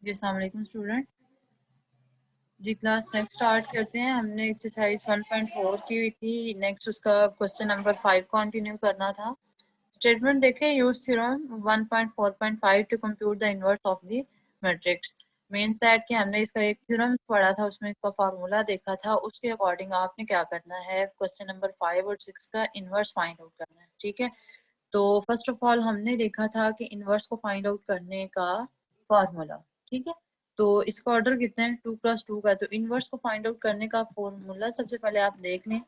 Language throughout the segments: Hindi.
जी अस्सलाम वालेकुम स्टूडेंट। जी क्लास नेक्स्ट स्टार्ट करते हैं। हमने एक्सरसाइज 1.4 की हुई थी। नेक्स्ट उसका क्वेश्चन नंबर 5 कंटिन्यू करना था। स्टेटमेंट देखें, use theorem 1.4.5 to compute the inverse of the matrix. Means that कि हमने इसका एक थ्योरम पढ़ा था, उसमें इसका फार्मूला देखा था, उसके अकॉर्डिंग आपने क्या करना है, क्वेश्चन नंबर 5 और 6 का इनवर्स फाइंड आउट करना है। ठीक है, तो फर्स्ट ऑफ ऑल हमने देखा था कि इनवर्स को फाइंड आउट करने का फार्मूला। ठीक है, तो इसका ऑर्डर कितना है, 2+2 का। तो इनवर्स को फाइंड आउट करने का फॉर्मूला सबसे पहले आप देख लें,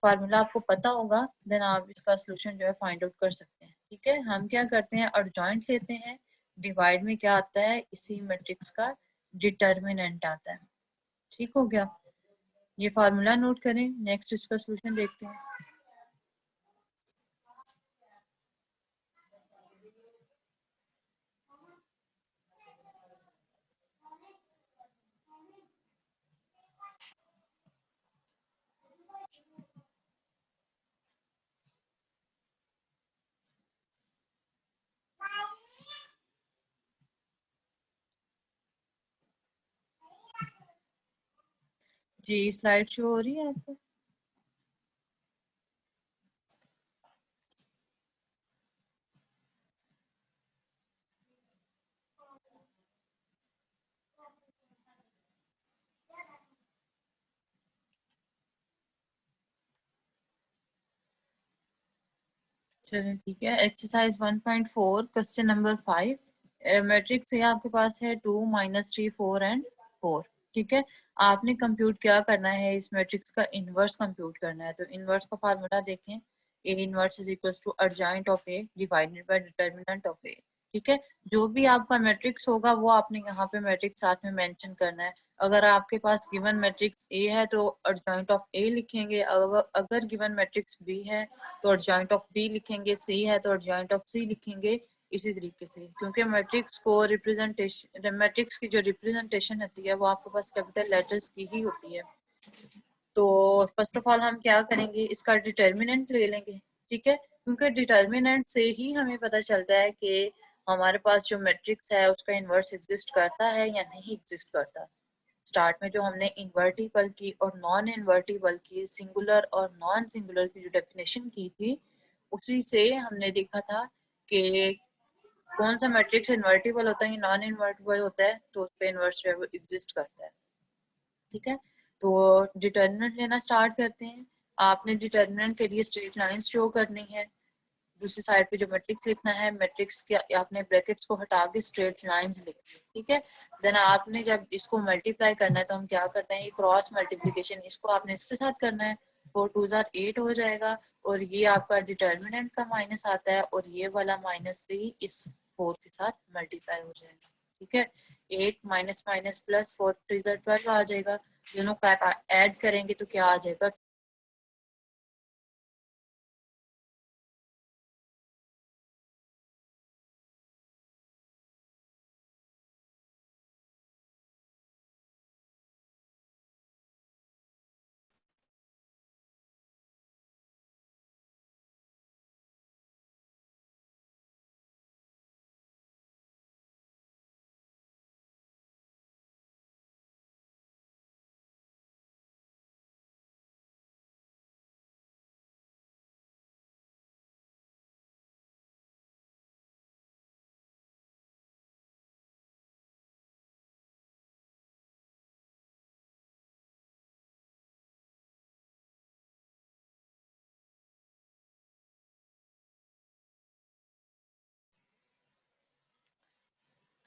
फार्मूला आपको पता होगा, देन आप इसका सोल्यूशन जो है फाइंड आउट कर सकते हैं। ठीक है, हम क्या करते हैं, एडजॉइंट लेते हैं। डिवाइड में क्या आता है, इसी मैट्रिक्स का डिटर्मिनेंट आता है। ठीक हो गया, ये फार्मूला नोट करें। नेक्स्ट इसका सोल्यूशन देखते हैं। जी स्लाइड शो हो रही है आपको? चलिए ठीक है, एक्सरसाइज 1.4 क्वेश्चन नंबर 5। मैट्रिक्स है आपके पास है 2, -3, 4 एंड 4। ठीक है, आपने कंप्यूट क्या करना है, इस मैट्रिक्स का इनवर्स कंप्यूट करना है। तो इनवर्स का फार्मूला देखें, A inverse is equal to adjoint of A divided by determinant of A. ठीक है, जो भी आपका मैट्रिक्स होगा वो आपने यहाँ पे मैट्रिक्स साथ में मेंशन करना है। अगर आपके पास गिवन मैट्रिक्स ए है तो अर्जाइंट ऑफ ए लिखेंगे, अगर गिवन मैट्रिक्स बी है तो एडजॉइंट ऑफ बी लिखेंगे, सी है तो एडजॉइंट ऑफ सी लिखेंगे। इसी तरीके से, क्योंकि मैट्रिक्स को रिप्रेजेंटेशन, मैट्रिक्स की जो रिप्रेजेंटेशन होती है वो आपके पास कैपिटल लेटर्स की ही होती है। तो फर्स्ट ऑफ ऑल हम क्या करेंगे, इसका डिटर्मिनेंट ले लेंगे। ठीक है, क्योंकि डिटर्मिनेंट से ही हमें पता चलता है कि हमारे पास जो मैट्रिक्स है उसका इन्वर्स एग्जिस्ट करता है या नहीं एग्जिस्ट करता। स्टार्ट में जो हमने इन्वर्टिबल की और नॉन इन्वर्टिबल की, सिंगुलर और नॉन सिंगुलर की जो डेफिनेशन की थी, उसी से हमने देखा था कि कौन सा मैट्रिक्स इन्वर्टिबल होता है, नॉन इन्वर्टिबल होता है, तो उस पर इन्वर्स जो है वो एग्जिस्ट करता है। ठीक है, तो डिटर्मिनेंट लेना स्टार्ट करते हैं। आपने डिटर्मिनेंट के लिए स्ट्रेट लाइन शो करनी है। दूसरी साइड पे जो मैट्रिक्स लिखना है, मैट्रिक्स के आपने ब्रैकेट्स को हटा के स्ट्रेट लाइंस लिखनी है। ठीक है, देन आपने जब इसको मल्टीप्लाई करना है तो हम क्या करते हैं, ये क्रॉस मल्टीप्लिकेशन, इसको आपने इसके साथ करना है। 4 2 8 हो जाएगा, और ये आपका डिटर्मिनेंट का माइनस आता है, और ये वाला -3 इस 4 के साथ मल्टीप्लाई हो जाएगा। ठीक है, 8 माइनस माइनस प्लस 4 3 12 आ जाएगा। दोनों का ऐड करेंगे तो क्या आ जाएगा,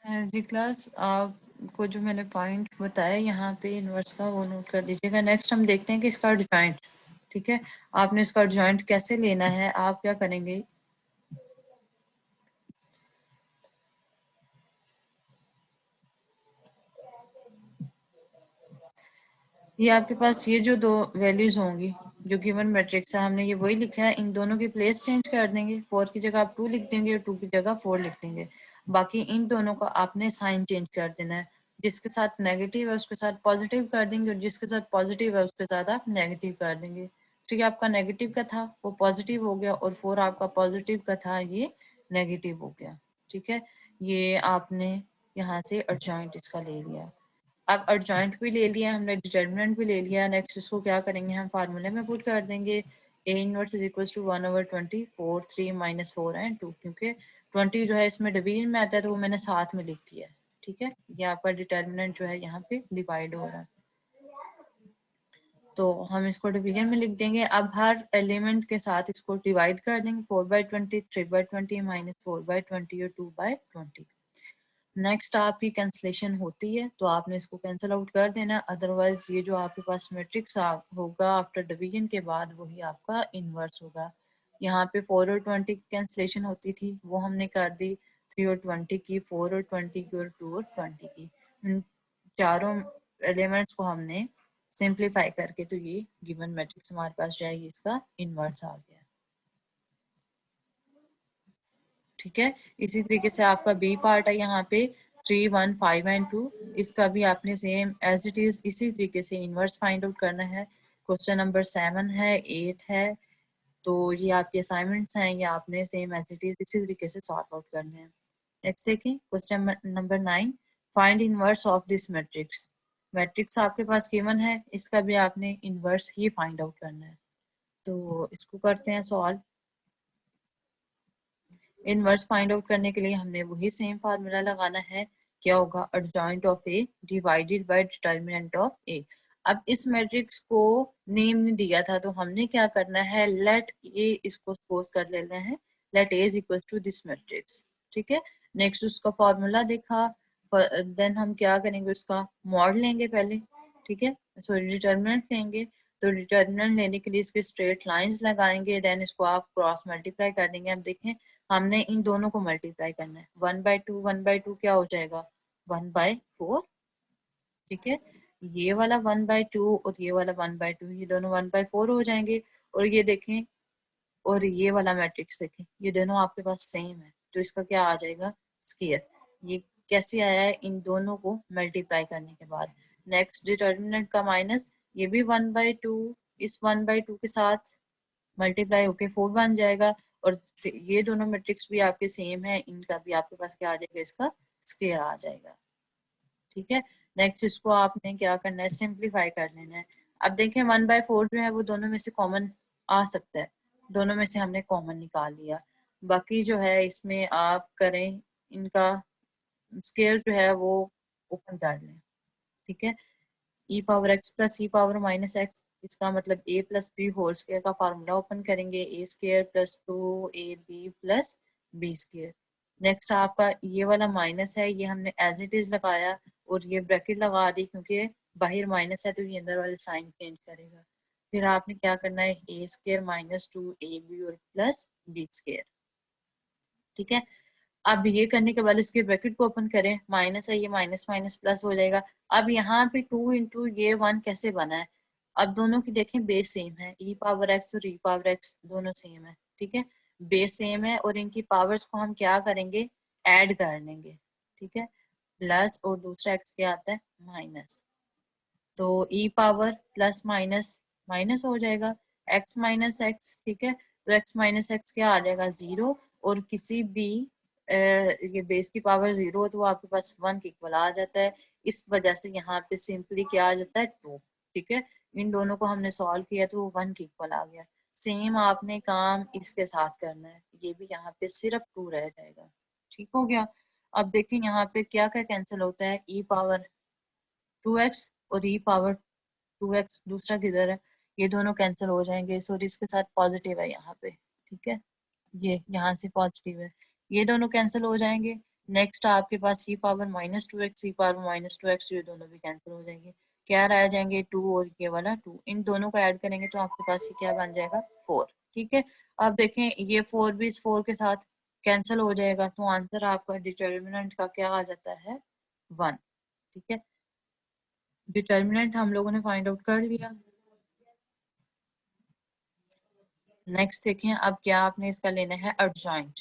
जी क्लास, आपको जो मैंने पॉइंट बताया यहाँ पे इनवर्स का, वो नोट कर लीजिएगा। नेक्स्ट हम देखते हैं कि इसका एडजॉइंट। ठीक है, आपने इसका एडजॉइंट कैसे लेना है, आप क्या करेंगे, ये आपके पास ये जो दो वैल्यूज होंगी जो गिवन मैट्रिक्स है, हमने ये वही लिखा है, इन दोनों की प्लेस चेंज कर देंगे। 4 की जगह आप 2 लिख देंगे और 2 की जगह 4 लिख देंगे। बाकी इन दोनों का आपने साइन चेंज कर देना है। जिसके साथ नेगेटिव है उसके साथ पॉजिटिव कर देंगे, और जिसके साथ पॉजिटिव है उसके साथ आप नेगेटिव कर देंगे। ठीक है, आपका नेगेटिव का था वो पॉजिटिव हो गया, और 4 आपका पॉजिटिव का था ये नेगेटिव हो गया। ठीक है, ये आपने यहाँ से एडजॉइंट इसका ले लिया। अब एडजॉइंट भी ले लिया हमने, डिटर्मिनेंट भी ले लिया। नेक्स्ट इसको क्या करेंगे, हम फार्मूले में पुट कर देंगे। A inverse is equal to 1/20 4 3 -4 and 2, क्योंकि 20 जो है इसमें डिवीजन में आता है तो वो मैंने साथ में लिख दिया है। ठीक है, ये आपका डिटर्मिनेंट जो है यहाँ पे डिवाइड हो रहा है, तो हम इसको डिवीजन में लिख देंगे। अब हर एलिमेंट के साथ इसको डिवाइड कर देंगे। 4/20 3/20 -4/20 और 2/20। नेक्स्ट आपकी कैंसलेशन होती है तो आपने इसको कैंसिल आउट कर देना, अदरवाइज ये जो आपके पास मैट्रिक्स होगा आफ्टर डिवीजन के बाद वही आपका इनवर्स होगा। यहाँ पे 4 और 20 की कैंसलेशन होती थी, वो हमने कर दी। 3 और 20 की, 4 और 20 की और 2 और 20 की, इन चारों एलिमेंट्स को हमने सिंप्लीफाई करके तो ये गिवन मैट्रिक्स हमारे पास जाएगी, इसका इनवर्स आ गया। ठीक है, इसी तरीके से आपका बी पार्ट है यहाँ पे 3 1 5 एंड 2, इसका भी आपने सेम एज इट इज इसी तरीके से इनवर्स फाइंड आउट करना है। क्वेश्चन नंबर 7 है, 8 है, तो ये आपके असाइनमेंट्स हैं, ये आपने सेम एज इट इज इसी तरीके से सॉर्ट आउट करने हैं। नेक्स्ट देखिए question number 9, find inverse of this matrix. Matrix आपके पास गिवन है, इसका भी आपने इनवर्स ही फाइंड आउट करना है, तो इसको करते हैं सॉल्व। इनवर्स फाइंड आउट करने के लिए हमने वही सेम फार्मूला लगाना है। क्या होगा, adjoint of A divided by determinant of A. अब इस मैट्रिक्स को नेम नहीं दिया था तो हमने क्या करना है, लेट ए, इसको सपोज कर लेना है let A is equal to this matrix. ठीक है, नेक्स्ट उसका फार्मूला देखा, देन हम क्या करेंगे, उसका मॉड लेंगे पहले। ठीक है, सॉरी डिटर्मिनेंट लेंगे, तो डिटर्मिनेंट लेने के लिए इसके स्ट्रेट लाइंस लगाएंगे, देन इसको आप क्रॉस मल्टीप्लाई कर देंगे। अब देखें हमने इन दोनों को मल्टीप्लाई करना है, 1/2 1/2 क्या हो जाएगा, 1/4। ठीक है, ये वाला 1/2 और ये वाला 1/2, ये दोनों 1/4 हो जाएंगे। और ये देखें, और ये वाला मैट्रिक्स देखें, ये दोनों आपके पास सेम है, तो इसका क्या आ जाएगा, स्क्वायर। ये कैसे आया है, इन दोनों को मल्टीप्लाई करने के बाद। नेक्स्ट डिटर्मिनेंट का माइनस, ये भी 1/2 इस 1/2 के साथ मल्टीप्लाई होके 4 बन जाएगा। और ये दोनों मैट्रिक्स भी आपके सेम है, इनका भी आपके पास क्या आ जाएगा, इसका स्क्वायर आ जाएगा। ठीक है, नेक्स्ट इसको आपने क्या करना है, सिंप्लीफाई कर लेना है। अब देखें 1/4 जो है वो दोनों में से कॉमन आ सकता है, दोनों में से हमने कॉमन निकाल लिया। बाकी जो है इसमें आप करें, इनका स्क्वायर जो है वो ओपन कर लें। ठीक है, e power x plus e power minus x, इसका मतलब A plus B whole square का फार्मूला ओपन करेंगे, A square plus 2ab plus B square. Next आपका ये वाला माइनस है, ये हमने एज इट इज लगाया और ये ब्रैकेट लगा दी, क्योंकि बाहर माइनस है तो ये अंदर वाले साइन चेंज करेगा। फिर आपने क्या करना है, ए स्क्वायर -2ab और प्लस बी स्क्वायर। ठीक है, अब ये करने के बाद इसके ब्रैकेट को ओपन करें, माइनस है, ये माइनस माइनस प्लस हो जाएगा। अब यहाँ पे 2 इंटू ये 1 कैसे बना है, अब दोनों की देखें बेस सेम है, ई पावर एक्स और ई पावर एक्स दोनों सेम है। ठीक है, बेस सेम है और इनकी पावर्स को हम क्या करेंगे, ऐड कर लेंगे। ठीक है, प्लस और दूसरा एक्स क्या आता है, माइनस, तो ई पावर प्लस माइनस माइनस हो जाएगा, एक्स माइनस एक्स। ठीक है, तो एक्स माइनस एक्स क्या आ जाएगा, 0। और किसी भी ये बेस की पावर 0 हो तो वो आपके पास 1 के इक्वल आ जाता है, इस वजह से यहाँ पे सिंपली क्या आ जाता है, 2। ठीक है, इन दोनों को हमने सॉल्व किया तो वो 1 के इक्वल आ गया। सेम आपने काम इसके साथ करना है, ये भी यहाँ पे सिर्फ 2 रह जाएगा। ठीक हो गया, अब देखें यहाँ पे क्या क्या कैंसिल होता है, ई पावर 2x और ई पावर 2x दूसरा किधर है, ये दोनों कैंसिल हो जाएंगे, सॉरी इसके साथ पॉजिटिव है यहाँ पे। ठीक है, ये यहाँ से पॉजिटिव है, ये दोनों कैंसिल हो जाएंगे। नेक्स्ट आपके पास ई पावर -2x, ई पावर -2x, ये दोनों भी कैंसिल हो जाएंगे, क्या रह जाएंगे, 2 और ये वाला 2, इन दोनों को ऐड करेंगे तो आपके पास ये क्या बन जाएगा, 4। ठीक है, अब देखें ये 4 भी इस 4 के साथ कैंसिल हो जाएगा, तो आंसर आपका डिटर्मिनेंट का क्या आ जाता है, 1। ठीक है, डिटर्मिनेंट हम लोगों ने फाइंड आउट कर लिया। नेक्स्ट देखें, अब क्या आपने इसका लेना है, एडजॉइंट।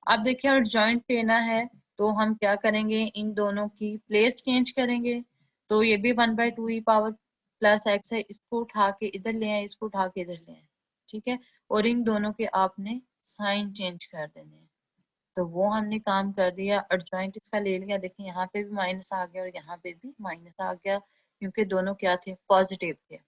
अब देखिए एडजॉइंट लेना है तो हम क्या करेंगे, इन दोनों की प्लेस चेंज करेंगे। तो ये भी 1/2 ई पावर प्लस एक्स है, इसको उठा के इधर ले आए, इसको उठा के इधर ले आए। ठीक है, और इन दोनों के आपने साइन चेंज कर देने हैं। तो वो हमने काम कर दिया, एडजॉइंट इसका ले लिया। देखिए यहाँ पे भी माइनस आ गया और यहाँ पे भी माइनस आ गया, क्योंकि दोनों क्या थे, पॉजिटिव थे।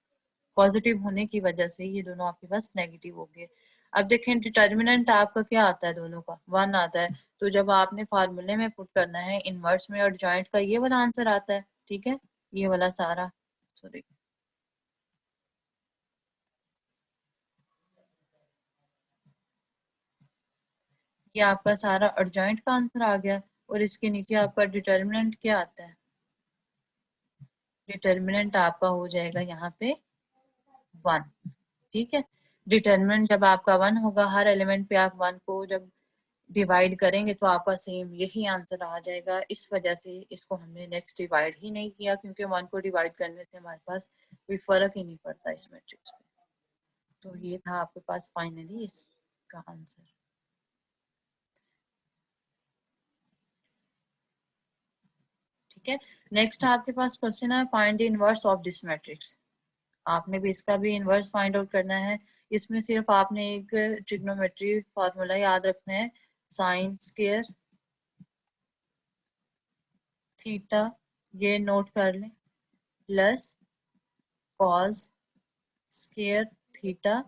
पॉजिटिव होने की वजह से ये दोनों आपके पास नेगेटिव हो गए। अब देखें डिटर्मिनेंट आपका क्या आता है, दोनों का 1 आता है। तो जब आपने फार्मूले में पुट करना है इनवर्स में, और जॉइंट का ये वाला आंसर आता है, ठीक है, ये वाला सारा, सॉरी, ये आपका सारा एडजॉइंट का आंसर आ गया। और इसके नीचे आपका डिटर्मिनेंट क्या आता है, डिटर्मिनेंट आपका हो जाएगा यहाँ पे 1। ठीक है, डिटर्मिनेंट जब आपका 1 होगा, हर एलिमेंट पे आप 1 को जब डिवाइड करेंगे तो आपका सेम यही आंसर आ जाएगा। इस वजह से इसको हमने नेक्स्ट डिवाइड ही नहीं किया, क्योंकि 1 को डिवाइड करने से हमारे पास कोई फर्क ही नहीं पड़ता इस मैट्रिक्स पे। तो ये था आपके पास फाइनली इसका आंसर। ठीक है, नेक्स्ट आपके पास क्वेश्चन है, find the inverse of this matrix. आपने भी इसका भी इनवर्स फाइंड आउट करना है। इसमें सिर्फ आपने एक ट्रिग्नोमेट्री फार्मूला याद रखना है, साइन स्क्वायर थीटा, ये नोट कर लें, प्लस कॉस स्क्वायर थीटा,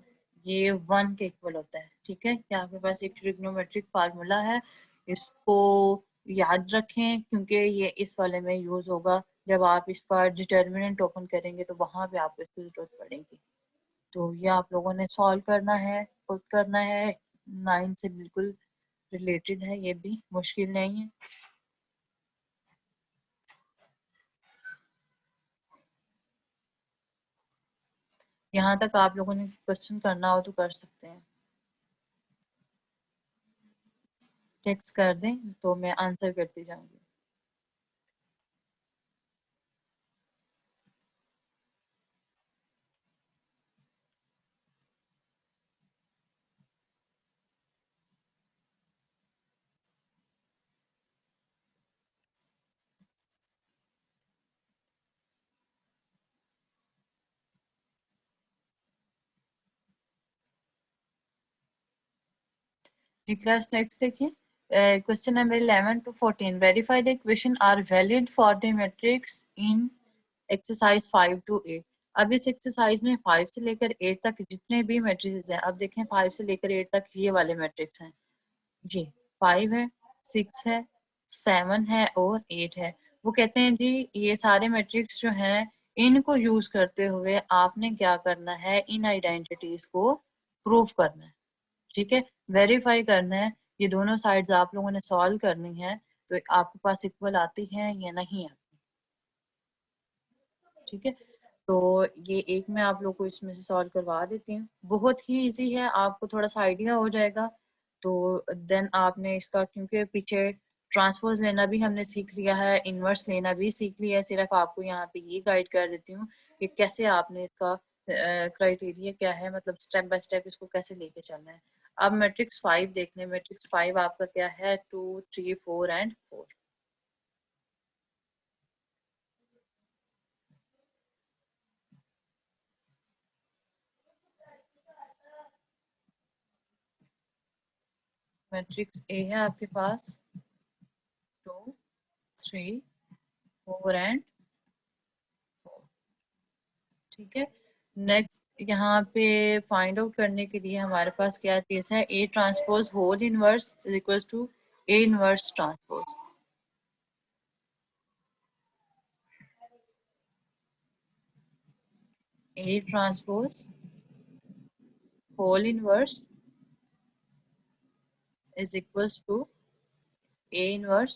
ये 1 के इक्वल होता है। ठीक है, क्या आपके पास एक ट्रिग्नोमेट्रिक फार्मूला है, इसको याद रखें, क्योंकि ये इस वाले में यूज होगा। जब आप इसका डिटर्मिनेंट ओपन करेंगे तो वहां पे आपको इसकी जरूरत पड़ेगी। तो ये आप लोगों ने सॉल्व करना है, खुद करना है। 9 से बिल्कुल रिलेटेड है, ये भी मुश्किल नहीं है। यहाँ तक आप लोगों ने क्वेश्चन करना हो तो कर सकते हैं, टेक्स्ट कर दें तो मैं आंसर करती जाऊंगी। जी क्लास नेक्स्ट देखिए, question number 11 to 14, verify the equation are valid for the matrix in exercise 5 to 8। अब इस एक्सरसाइज में 5 से लेकर 8 तक जितने भी मैट्रिक्स हैं, अब देखें 5 से लेकर 8 तक ये वाले मैट्रिक्स हैं जी, 5 है, 6 है, 7 है और 8 है। वो कहते हैं जी ये सारे मैट्रिक्स जो हैं, इनको यूज करते हुए आपने क्या करना है, इन आइडेंटिटीज को प्रूव करना है। ठीक है, वेरीफाई करना है। ये दोनों साइड्स आप लोगों ने सॉल्व करनी है, तो आपके पास इक्वल आती है या नहीं आती। ठीक है, तो ये एक मैं आप लोग को इसमें से सॉल्व करवा देती हूँ, बहुत ही इजी है, आपको थोड़ा सा आइडिया हो जाएगा। तो देन आपने इसका, क्योंकि पीछे ट्रांसपोज लेना भी हमने सीख लिया है, इनवर्स लेना भी सीख लिया है, सिर्फ आपको यहाँ पे ये गाइड कर देती हूँ कि कैसे आपने इसका क्राइटेरिया क्या है, मतलब स्टेप बाय स्टेप इसको कैसे लेके चलना है। अब मैट्रिक्स 5 देख लें, मैट्रिक्स 5 आपका क्या है, 2 3 4 एंड 4। मैट्रिक्स ए है आपके पास 2 3 4 एंड 4। ठीक है, नेक्स्ट यहाँ पे फाइंड आउट करने के लिए हमारे पास क्या चीज है, A transpose whole inverse is equal to A inverse transpose. A transpose whole inverse is equal to A inverse,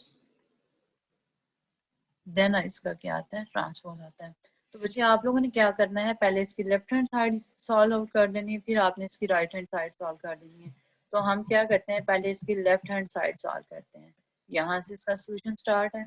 then इसका क्या आता है, ट्रांसपोज आता है। तो बच्चे आप लोगों ने क्या करना है, पहले इसकी left hand side solve out कर देनी है, फिर आपने इसकी राइट हैंड साइड सॉल्व कर देनी है। तो हम क्या करते हैं, पहले इसकी लेफ्ट हैंड साइड सॉल्व करते हैं, यहाँ से इसका सोल्यूशन स्टार्ट है।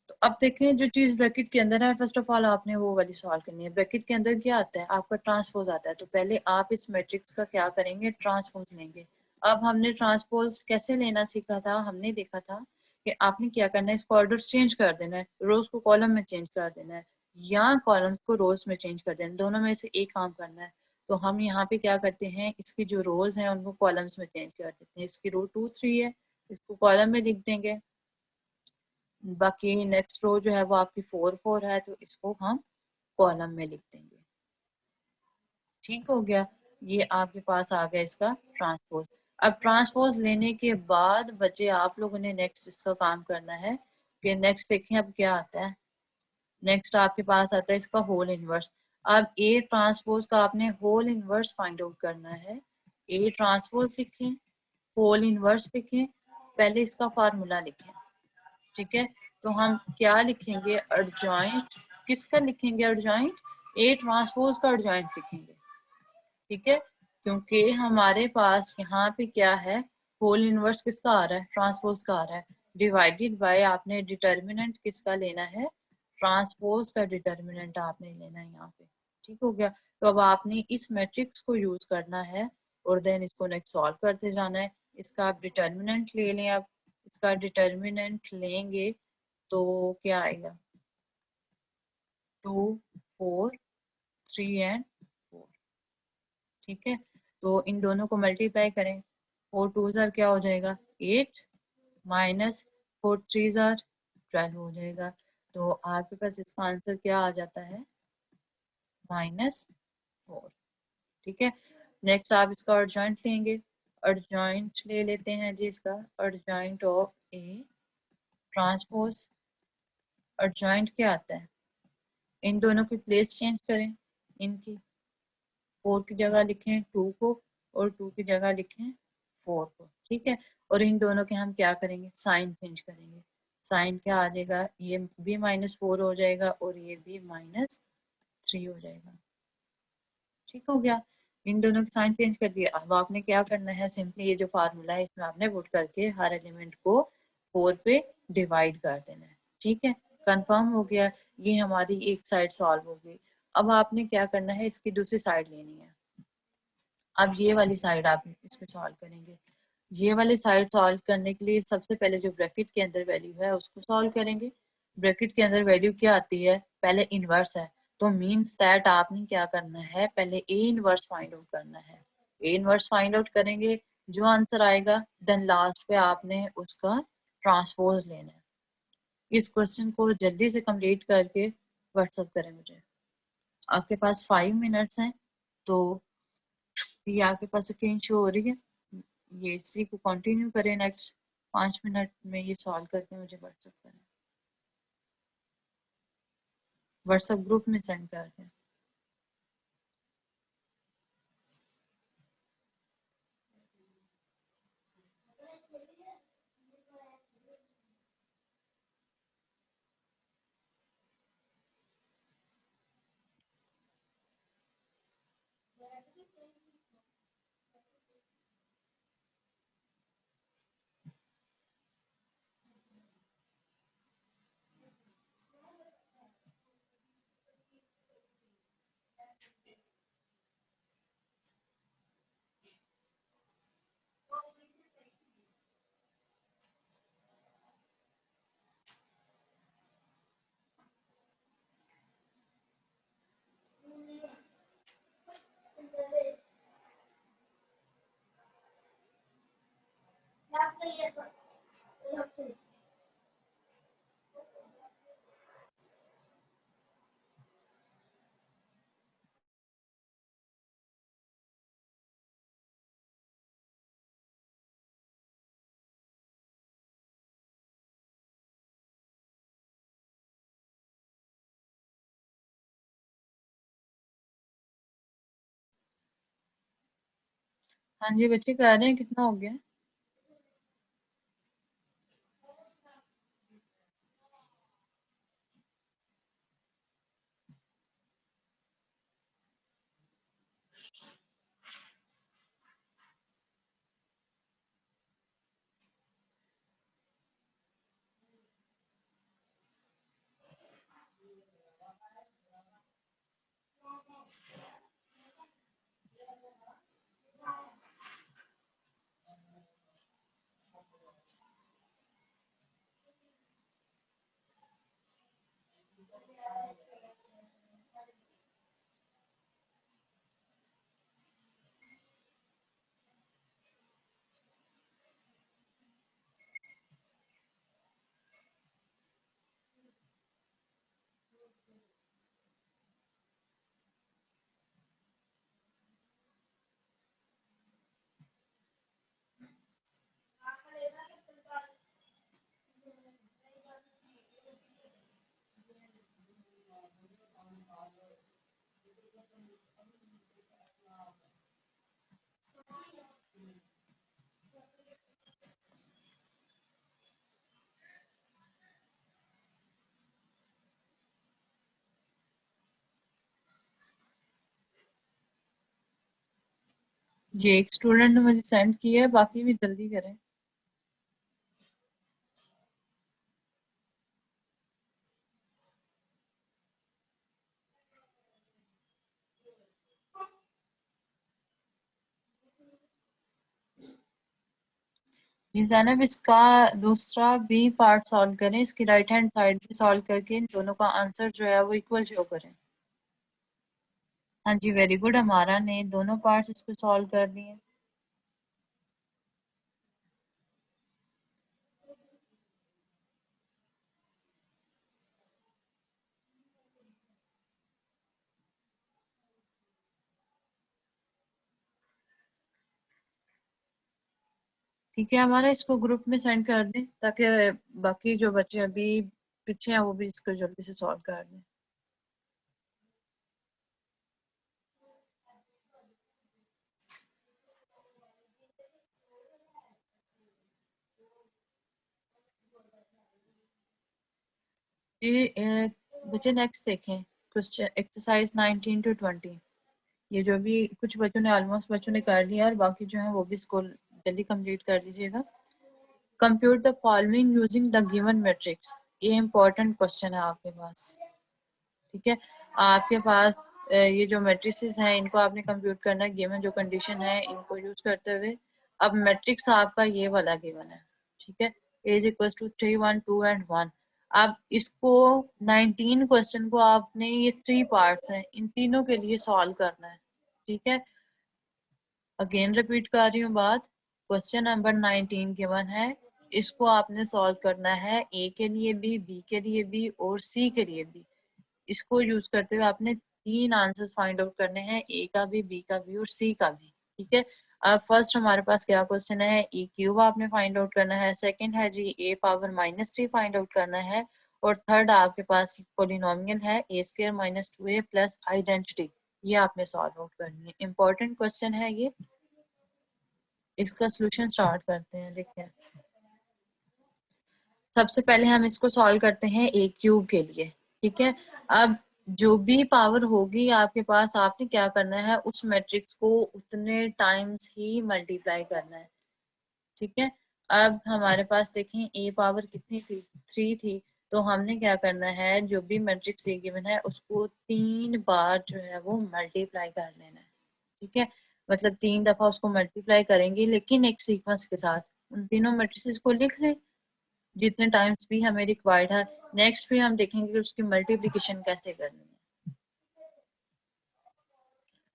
तो अब देखें जो चीज ब्रैकेट के अंदर है, फर्स्ट ऑफ ऑल आपने वो वाली सॉल्व करनी है। ब्रैकेट के अंदर क्या आता है, आपका ट्रांसपोज आता है। तो पहले आप इस मैट्रिक्स का क्या करेंगे, ट्रांसपोज लेंगे। अब हमने ट्रांसपोज कैसे लेना सीखा था, हमने देखा था कि आपने क्या करना है, इसको ऑर्डर चेंज कर देना है, रोज को कॉलम में चेंज कर देना है, या कॉलम को रोज में चेंज कर देना है, दोनों में से एक काम करना है। तो हम यहाँ पे क्या करते हैं, इसकी जो रोज हैं उनको कॉलम्स में चेंज कर देते हैं। इसकी रो 2 3 है, इसको कॉलम में लिख देंगे। बाकी नेक्स्ट रो जो है वो आपकी 4 4 है, तो इसको हम कॉलम में लिख देंगे। ठीक हो गया, ये आपके पास आ गया इसका ट्रांसपोज। अब ट्रांसपोज लेने के बाद बच्चे आप लोगों ने नेक्स्ट इसका काम करना है कि नेक्स्ट देखें अब क्या आता है। नेक्स्ट आपके पास आता है इसका होल इनवर्स। अब ए ट्रांसपोज का आपने होल इनवर्स फाइंड आउट करना है। ए ट्रांसपोज लिखें, होल इनवर्स लिखें, पहले इसका फार्मूला लिखें। ठीक है, तो हम क्या लिखेंगे, एडजॉइंट किसका लिखेंगे, एडजॉइंट ए ट्रांसपोज का एडजॉइंट लिखेंगे। ठीक है, क्योंकि हमारे पास यहाँ पे क्या है, होल इनवर्स किसका आ रहा है, ट्रांसपोज का आ रहा है, डिवाइडेड बाय आपने डिटर्मिनेंट किसका लेना है, ट्रांसपोज का डिटर्मिनेंट आपने लेना है यहाँ पे। ठीक हो गया, तो अब आपने इस मैट्रिक्स को यूज करना है और देन इसको नेक्स्ट सॉल्व करते जाना है। इसका आप डिटर्मिनेंट ले लें। आप इसका डिटर्मिनेंट लेंगे तो क्या आएगा, 2 4 3 एंड 4। ठीक है, तो इन दोनों को मल्टीप्लाई करें, 4 2 जार क्या हो जाएगा 8 माइनस 4 3 जार 12 हो जाएगा। तो आपके पास इसका आंसर क्या आ जाता है, -4। ठीक है, नेक्स्ट आप इसका अर्जॉइंट लेंगे। अर्जॉइंट ले लेते हैं जी, इसका adjoint of A transpose. Adjoint क्या आता है, इन दोनों की प्लेस चेंज करें, इनकी 4 की जगह लिखें 2 को और 2 की जगह लिखें 4 को। ठीक है, और इन दोनों के हम क्या करेंगे, साइन चेंज करेंगे। साइन क्या आ जाएगा, ये भी -4 हो जाएगा और ये भी -3 हो जाएगा। ठीक हो गया, इन दोनों के साइन चेंज कर दिया। अब आपने क्या करना है, सिंपली ये जो फार्मूला है इसमें आपने पुट करके हर एलिमेंट को 4 पे डिवाइड कर देना है। ठीक है, कंफर्म हो गया, ये हमारी एक साइड सॉल्व हो गई। अब आपने क्या करना है, इसकी दूसरी साइड लेनी है। अब ये वाली साइड आप इसको सॉल्व करेंगे। ये वाली साइड सॉल्व करने के लिए सबसे पहले जो ब्रैकेट के अंदर वैल्यू है उसको सॉल्व करेंगे। ब्रैकेट के अंदर वैल्यू क्या आती है, पहले इनवर्स है, तो मींस दैट आपने क्या करना है, पहले ए इनवर्स फाइंड आउट करना है। ए इनवर्स फाइंड आउट करेंगे, जो आंसर आएगा देन लास्ट पे आपने उसका ट्रांसपोज लेना है। इस क्वेश्चन को जल्दी से कंप्लीट करके व्हाट्सएप करें मुझे। आपके पास 5 मिनट्स हैं, तो ये आपके पास स्क्रीन शो हो रही है, ये इसी को कंटिन्यू करें। नेक्स्ट 5 मिनट में ये सॉल्व करके मुझे व्हाट्सएप करें, व्हाट्सएप ग्रुप में सेंड कर दें। हाँ जी बच्चे कह रहे हैं कितना हो गया। ये एक स्टूडेंट ने मुझे सेंड किया है, बाकी भी जल्दी करें। जी जैनब, इसका दूसरा भी पार्ट सॉल्व करें, इसकी राइट हैंड साइड भी सॉल्व करके इन दोनों का आंसर जो है वो इक्वल शो करें। हाँ जी, वेरी गुड, हमारा ने दोनों पार्ट्स इसको सॉल्व कर दिए। ठीक है, हमारा इसको ग्रुप में सेंड कर दें ताकि बाकी जो बच्चे अभी पीछे हैं वो भी इसको जल्दी से सॉल्व कर दें। ये बच्चे नेक्स्ट देखें, क्वेश्चन एक्सरसाइज 19 to 20। ये जो भी कुछ बच्चों ने ऑलमोस्ट बच्चों ने कर लिया और बाकी जो है वो भी इसको जल्दी कंप्लीट कर लीजिएगा। Compute the following using the given matrix. ये इंपॉर्टेंट क्वेश्चन है आपके पास। ठीक है, आपके पास ये जो मैट्रिसेस हैं इनको आपने कंप्यूट करना है, गिवन जो कंडीशन है इनको यूज करते हुए। अब मैट्रिक्स आपका ये वाला गिवन है, ठीक है, A is equal to 3 1 2 and 1। अब इसको 19 क्वेश्चन को आपने, ये 3 पार्ट्स हैं, इन तीनों के लिए सॉल्व करना है। ठीक है, अगेन रिपीट कर रही हूँ बात। क्वेश्चन नंबर 19 गिवन है, इसको आपने सॉल्व करना है ए के लिए भी, बी के लिए भी और सी के लिए भी। इसको यूज करते हुए आपने 3 आंसर्स फाइंड आउट करने हैं, ए का भी, बी का भी और सी का भी। ठीक है, अब फर्स्ट हमारे पास क्या क्वेश्चन है, ए क्यूब आपने फाइंड आउट करना है। सेकंड है जी ए पावर -3 फाइंड आउट करना है। और थर्ड आपके पास पोलिनोमियल है ए स्क्वायर -2a प्लस आइडेंटिटी, ये आपने सॉल्व आउट करनी है। इंपॉर्टेंट क्वेश्चन है ये। इसका सोल्यूशन स्टार्ट करते हैं। देखिए, सबसे पहले हम इसको सॉल्व करते हैं ए क्यूब के लिए। ठीक है, अब जो भी पावर होगी आपके पास, आपने क्या करना है, उस मैट्रिक्स को उतने टाइम्स ही मल्टीप्लाई करना है। ठीक है, अब हमारे पास देखें ए पावर कितनी थी, 3 थी। तो हमने क्या करना है, जो भी मैट्रिक्स ए गिवन है उसको 3 बार जो है वो मल्टीप्लाई कर लेना है। ठीक है, मतलब 3 दफा उसको मल्टीप्लाई करेंगे, लेकिन एक सीक्वेंस के साथ। उन तीनों मैट्रिसेस को लिख लें जितने टाइम्स भी हमें रिक्वायर्ड है। नेक्स्ट फिर हम देखेंगे कि उसकी मल्टीप्लिकेशन कैसे करनी है।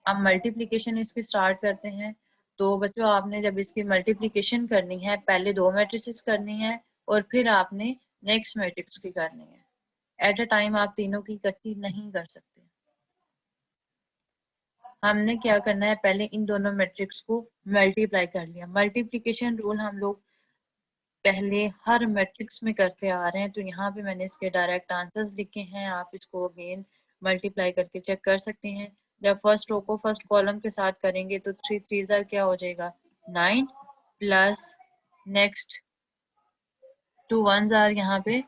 अब मल्टीप्लिकेशन इसकी स्टार्ट करते हैं। तो बच्चों, आपने जब इसकी मल्टीप्लिकेशन करनी है, पहले 2 मैट्रिसेस करनी है और फिर आपने नेक्स्ट मैट्रिक्स की करनी है। एट अ टाइम आप तीनों की इकट्ठी नहीं कर सकते। हमने क्या करना है, पहले इन दोनों मैट्रिक्स को मल्टीप्लाई कर लिया। मल्टीप्लिकेशन रूल हम लोग पहले हर मैट्रिक्स में करते आ रहे हैं, तो यहाँ पे मैंने इसके डायरेक्ट आंसर्स लिखे हैं। आप इसको अगेन मल्टीप्लाई करके चेक कर सकते हैं। जब फर्स्ट रो को फर्स्ट कॉलम के साथ करेंगे तो 3 3 क्या हो जाएगा, 9 प्लस नेक्स्ट 2 1 यहाँ पे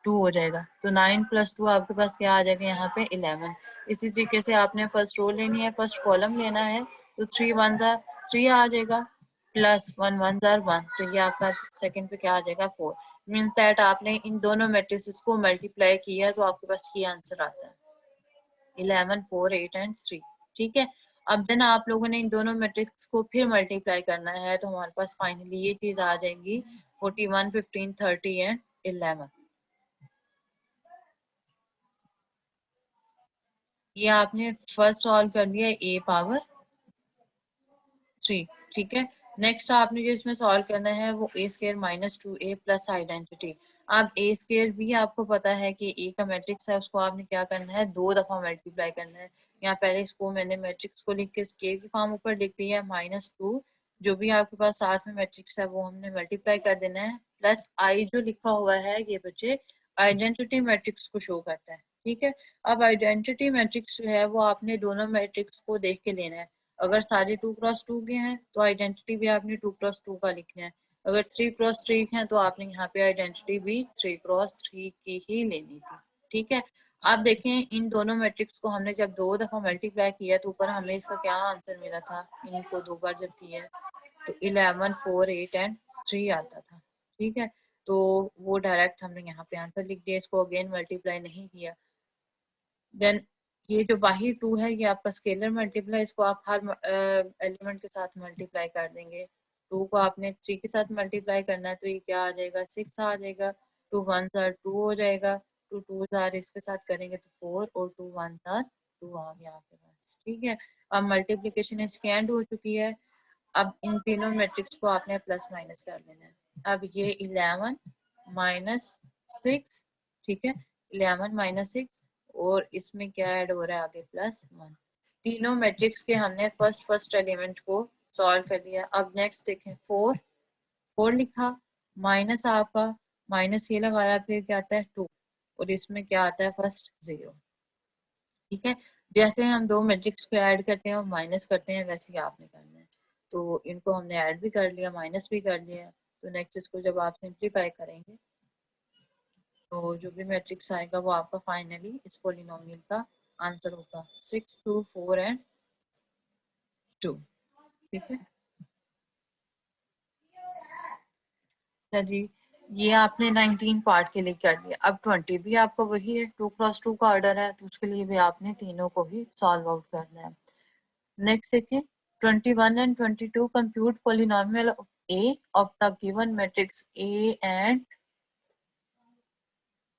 2 हो जाएगा। तो 9 प्लस 2 आपके पास क्या आ जाएगा, यहाँ पे 11। इसी तरीके से आपने फर्स्ट रो लेनी है, फर्स्ट कॉलम लेना है, तो 3 1 3 आ जाएगा प्लस 1 1 1। तो ये आपका सेकंड पे क्या आ जाएगा, 4। मीन्स दैट आपने इन दोनों मैट्रिसेस को मल्टीप्लाई किया तो आपके पास ये आंसर आता है 11 4 8 एंड 3। ठीक है, अब देन आप लोगों ने इन दोनों मैट्रिक्स को फिर मल्टीप्लाई करना है, तो हमारे पास फाइनली ये चीज आ जाएगी 41 15 30 एंड 11। ये आपने फर्स्ट सॉल्व कर लिया ए पावर 3। ठीक है, नेक्स्ट आपने जो इसमें सॉल्व करना है वो ए स्क्वायर -2a प्लस आइडेंटिटी। अब ए स्क्वायर भी आपको पता है कि ए का मैट्रिक्स है, उसको आपने क्या करना है, 2 दफा मल्टीप्लाई करना है। यहाँ पहले इसको मैंने मैट्रिक्स को लिख के स्केयर की फॉर्म ऊपर लिख दिया -2। जो भी आपके पास साथ में मैट्रिक्स है वो हमने मल्टीप्लाई कर देना है, प्लस आई जो लिखा हुआ है ये बच्चे आइडेंटिटी मैट्रिक्स को शो करता है। ठीक है, अब आइडेंटिटी मैट्रिक्स जो है वो आपने दोनों मैट्रिक्स को देख के लेना है। अगर सारे 2x2 के हैं तो आइडेंटिटी भी आपने 2x2 का लिखना है। अगर 3x3 है तो आपने यहाँ पे आइडेंटिटी भी 3x3 की ही लेनी थी। ठीक है, आप देखें इन दोनों मैट्रिक्स को हमने जब 2 दफा मल्टीप्लाई किया तो ऊपर हमें इसका क्या आंसर मिला था, इनको 2 बार जब किया तो 11, 4, 8 एंड 3 आता था। ठीक है, तो वो डायरेक्ट हमने यहाँ पे आंसर लिख दिया, इसको अगेन मल्टीप्लाई नहीं किया। देन ये जो बाही 2 है ये आपका स्केलर मल्टीप्लाई, इसको आप हर एलिमेंट के साथ मल्टीप्लाई कर देंगे। 2 को आपने 3 के साथ मल्टीप्लाई करना है तो ये क्या आ जाएगा, 6 आ जाएगा। 2 1s आर 2 हो जाएगा, 2 2s आर इसके साथ करेंगे तो 4 और 2 1s आर 2 आ गया आपके पास। ठीक है, अब मल्टीप्लिकेशन इसकी एंड हो चुकी है। अब इन तीनों मैट्रिक्स को आपने प्लस माइनस कर लेना है। अब ये 11 माइनस 6, ठीक है, 11 माइनस 6 और इसमें क्या ऐड हो रहा है आगे +1। तीनों मैट्रिक्स के हमने फर्स्ट एलिमेंट को सॉल्व कर लिया। अब नेक्स्ट देखें 4 लिखा, माइनस आपका माइनस ये लगाया, फिर क्या आता है 2 और इसमें क्या आता है फर्स्ट 0। ठीक है, जैसे हम दो मैट्रिक्स को ऐड करते हैं और माइनस करते हैं वैसे ही आपने करना है। तो इनको हमने ऐड भी कर लिया, माइनस भी कर लिया। तो नेक्स्ट इसको जब आप सिंप्लीफाई करेंगे तो जो भी मैट्रिक्स आएगा वो आपका फाइनली इस पॉलिनोमियल का आंसर होगा 6, 2, 4 एंड 2। ठीक है, अच्छा जी, ये आपने 19 पार्ट के लिए कर लिया। अब 20 भी आपका वही है, 2x2 का ऑर्डर है तो उसके लिए भी आपने तीनों को ही सॉल्व आउट करना है। नेक्स्ट देखिए 21 and 22 compute polynomial of A of the given matrix A and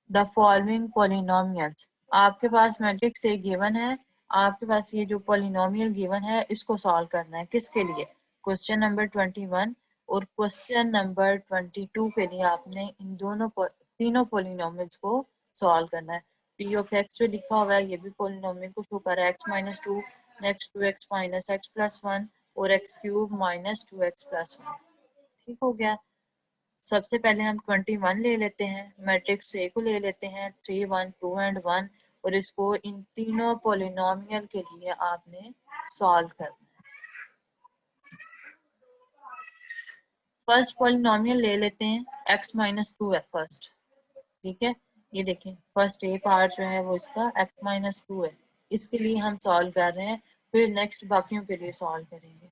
the following polynomials। आपके पास मैट्रिक्स ए गिवन है, आपके पास ये जो पॉलिनोमियल गिवन है इसको सॉल्व करना है। किसके लिए, क्वेश्चन नंबर 21 और क्वेश्चन नंबर 22 के लिए आपने इन दोनों तीनों पॉलिनोमियल्स को सॉल्व करना है। पी ऑफ एक्स जो लिखा हुआ है ये भी पॉलिनोमियल को शो कर रहा है, x-2 next 2x minus x plus 1 और x³ माइनस 2x प्लस 1। ठीक हो गया, सबसे पहले हम 21 ले लेते हैं, मैट्रिक्स ए को ले लेते हैं 3, 1, 2 एंड 1 और इसको इन तीनों पॉलिनोमियल के लिए आपने सॉल्व करना है। फर्स्ट पॉलिनोमियल ले लेते हैं x-2 है फर्स्ट। ठीक है, ये देखें फर्स्ट ए पार्ट जो है वो इसका x-2 है, इसके लिए हम सॉल्व कर रहे हैं, फिर नेक्स्ट बाकियों के लिए सॉल्व करेंगे।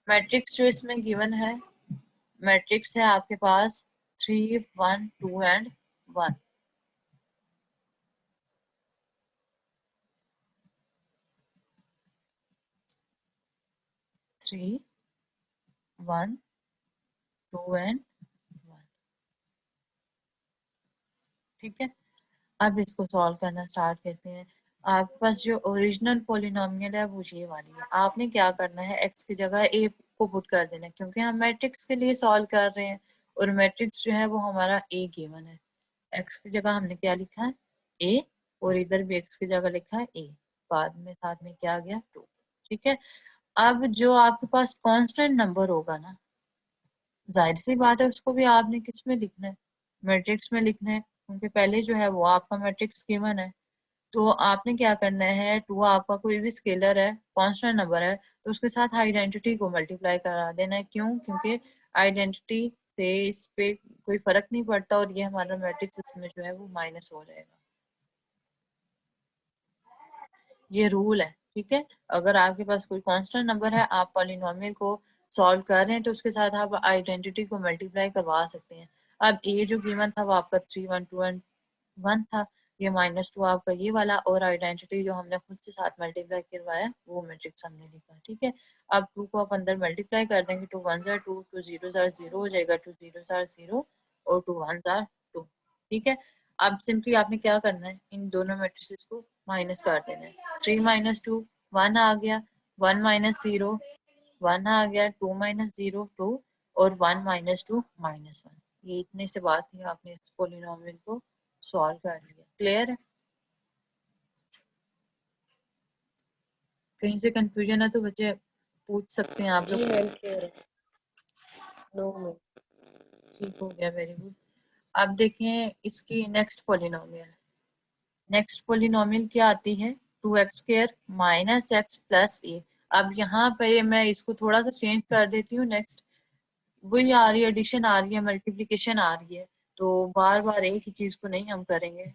मैट्रिक्स जो इसमें गिवन है, मैट्रिक्स है आपके पास 3, 1, 2 एंड 1। 3, 1, 2 एंड 1। ठीक है, अब इसको सॉल्व करना स्टार्ट करते हैं। आपके पास जो ओरिजिनल पॉलिनोमियल है वो ये वाली है। आपने क्या करना है, एक्स की जगह ए को पुट कर देना है क्योंकि हम मैट्रिक्स के लिए सॉल्व कर रहे हैं और मैट्रिक्स जो है वो हमारा ए गिवन है। एक्स की जगह हमने क्या लिखा है ए और इधर भी एक्स की जगह लिखा है ए, बाद में साथ में क्या आ गया 2। ठीक है, अब जो आपके पास कांस्टेंट नंबर होगा ना, जाहिर सी बात है उसको भी आपने किस में लिखना है, मैट्रिक्स में लिखना है क्योंकि पहले जो है वो आपका मैट्रिक्स गिवन है। तो आपने क्या करना है, 2 आपका कोई भी स्केलर है, कांस्टेंट नंबर है तो उसके साथ आइडेंटिटी को मल्टीप्लाई करा देना है। क्यों, क्योंकि आइडेंटिटी से इस पे कोई फर्क नहीं पड़ता और ये हमारा मैट्रिक्स इसमें जो है वो माइनस हो जाएगा। ये रूल है। ठीक है, अगर आपके पास कोई कांस्टेंट नंबर है, आप पॉलिनोमियल को सॉल्व कर रहे हैं तो उसके साथ आप आइडेंटिटी को मल्टीप्लाई करवा सकते हैं। अब ए जो गिवन था वो आपका 3, 1, 2 एंड 1 था, ये -2 आपका ये वाला और आइडेंटिटी जो हमने खुद से साथ मल्टीप्लाई करवाया वो मैट्रिक्स हमने लिखा। ठीक है, अब 2 को आप अंदर मल्टीप्लाई कर देंगे, 2 1s आर 2, 2 0s आर 0 हो जाएगा, 2 0s आर 0 और 2 1s आर 2। ठीक है, अब सिंपली आपने क्या करना है, इन दोनों मैट्रिसेस को माइनस कर देना है। 3 - 2 1 आ गया, 1 - 0 1 आ गया, 2 - 0 2 और 1 - 2 -1। ये इतने से बात थी, आपने इस पोलिनोमियल को सॉल्व कर लिया। क्लियर है, कहीं से कंफ्यूजन है तो बच्चे पूछ सकते हैं आप लोग। ठीक हो गया, वेरी गुड। अब देखें इसकी नेक्स्ट पोलिनोमियल। नेक्स्ट पोलिनोमियल क्या आती है, 2x² माइनस एक्स प्लस ए। अब यहाँ पे मैं इसको थोड़ा सा चेंज कर देती हूँ। नेक्स्ट वही आ रही है, एडिशन आ रही है, मल्टीप्लिकेशन आ रही है, तो बार बार एक ही चीज को नहीं हम करेंगे।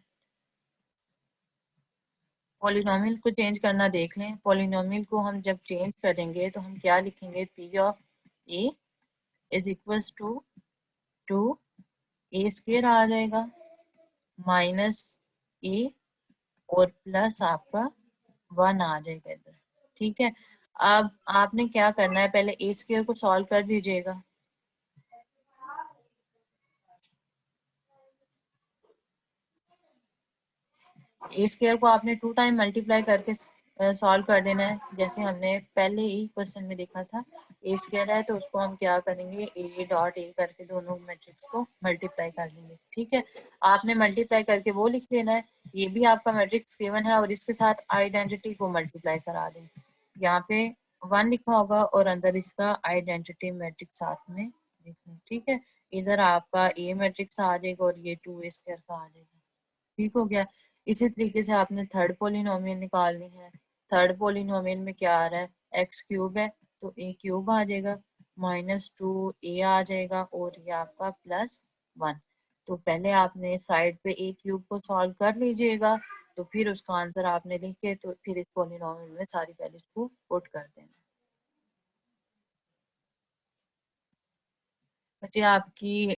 पॉलिनोमियल को चेंज करना देख लें। पॉलिनोमियल को हम जब चेंज करेंगे तो हम क्या लिखेंगे, P of A is equals to A square आ जाएगा माइनस ए और प्लस आपका 1 आ जाएगा इधर। ठीक है, अब आपने क्या करना है, पहले ए स्क्वायर को सॉल्व कर दीजिएगा। ए स्क्वायर को आपने 2 टाइम मल्टीप्लाई करके सॉल्व कर देना है, जैसे हमने पहले ही क्वेश्चन में देखा था। ए स्क्वायर है तो उसको हम क्या करेंगे, ए डॉट ए करके दोनों मैट्रिक्स को मल्टीप्लाई कर लेंगे। ठीक है, आपने मल्टीप्लाई करके वो लिख लेना है, ये भी आपका मैट्रिक्स गिवन है और इसके साथ आइडेंटिटी को मल्टीप्लाई करा दें। यहाँ पे 1 लिखा होगा और अंदर इसका आइडेंटिटी मैट्रिक्स साथ में लिखना। ठीक है, इधर आपका ए मैट्रिक्स आ जाएगा और ये 2 ए स्क्वायर का आ जाएगा। ठीक हो गया। इसी तरीके से आपने थर्ड पोलिनोमियल निकालनी है। थर्ड पोलिनोमियल में क्या आ रहा है, एक्स क्यूब है तो ए क्यूब आ जाएगा -2 ए आ जाएगा और ये आपका +1। तो पहले आपने साइड पे ए क्यूब को सॉल्व कर लीजिएगा, तो फिर उसका आंसर आपने लिख के तो फिर इस पोलिनोमियल में सारी वैल्यूज को पुट कर देना। बच्चे आपकी